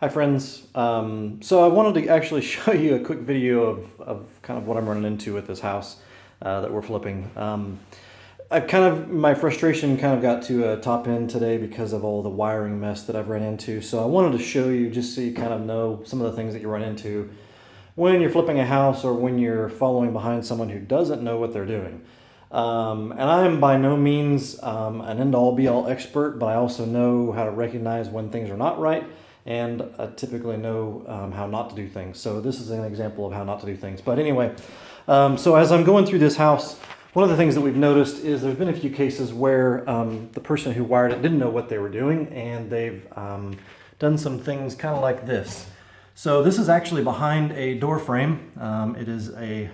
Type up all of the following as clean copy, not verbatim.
Hi friends. So I wanted to actually show you a quick video of kind of what I'm running into with this house that we're flipping. My frustration kind of got to a top end today because of all the wiring mess that I've run into. So I wanted to show you just so you kind of know some of the things that you run into when you're flipping a house or when you're following behind someone who doesn't know what they're doing. And I am by no means an end-all be-all expert, but I also know how to recognize when things are not right, and I typically know how not to do things. So this is an example of how not to do things. But anyway, so as I'm going through this house, one of the things that we've noticed is there's been a few cases where the person who wired it didn't know what they were doing, and they've done some things kind of like this. So this is actually behind a door frame. It is a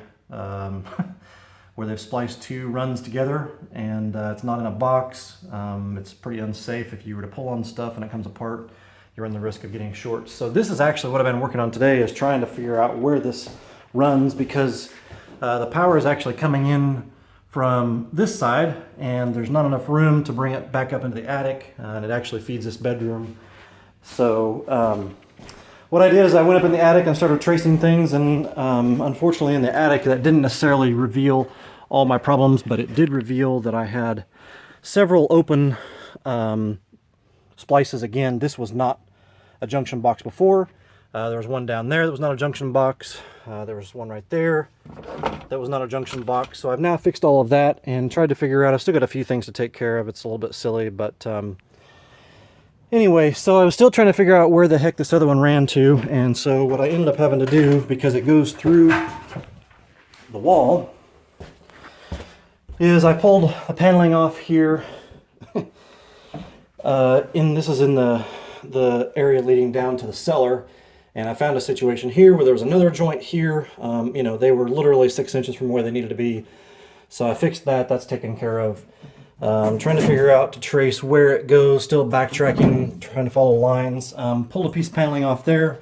where they've spliced two runs together, and it's not in a box. It's pretty unsafe. If you were to pull on stuff and it comes apart, you run the risk of getting shorts. So this is actually what I've been working on today, is trying to figure out where this runs, because the power is actually coming in from this side, and there's not enough room to bring it back up into the attic, and it actually feeds this bedroom. So what I did is I went up in the attic and started tracing things, and unfortunately in the attic that didn't necessarily reveal all my problems, but it did reveal that I had several open splices. Again, this was not a junction box before. There was one down there that was not a junction box. There was one right there that was not a junction box. So I've now fixed all of that and tried to figure out, I've still got a few things to take care of. It's a little bit silly, but anyway, so I was still trying to figure out where the heck this other one ran to. And so what I ended up having to do, because it goes through the wall, is I pulled the paneling off here. This is in the area leading down to the cellar, and I found a situation here where there was another joint here. They were literally 6 inches from where they needed to be. So I fixed that. That's taken care of. I'm trying to figure out to trace where it goes, still backtracking, trying to follow lines. Pulled a piece of paneling off there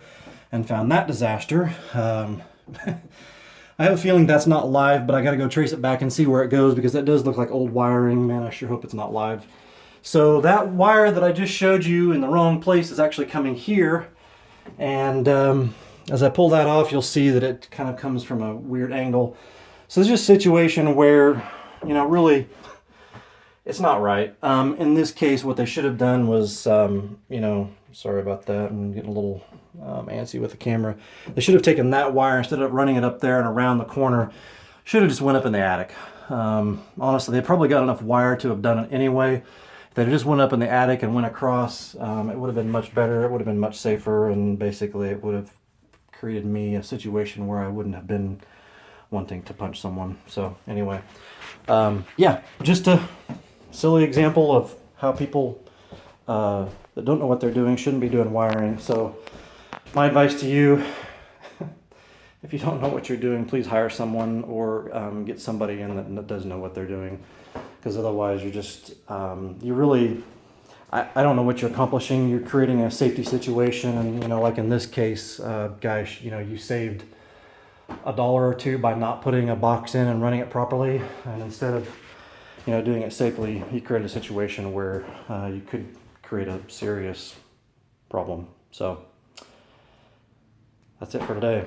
and found that disaster. I have a feeling that's not live, but I got to go trace it back and see where it goes, because that does look like old wiring. Man, I sure hope it's not live. So that wire that I just showed you in the wrong place is actually coming here. And as I pull that off, you'll see that it kind of comes from a weird angle. So it's just a situation where, really, it's not right. In this case, what they should have done was, sorry about that, I'm getting a little antsy with the camera. They should have taken that wire, instead of running it up there and around the corner, should have just went up in the attic. Honestly, they probably got enough wire to have done it anyway. If they just went up in the attic and went across, it would have been much better. It would have been much safer, and basically it would have created me a situation where I wouldn't have been wanting to punch someone. So anyway, yeah, just a silly example of how people that don't know what they're doing shouldn't be doing wiring. So my advice to you, if you don't know what you're doing, please hire someone, or get somebody in that does know what they're doing. Because otherwise you're just, I don't know what you're accomplishing. You're creating a safety situation, and, like in this case, guys, you saved $1 or $2 by not putting a box in and running it properly. And instead of, doing it safely, you created a situation where you could create a serious problem. So that's it for today.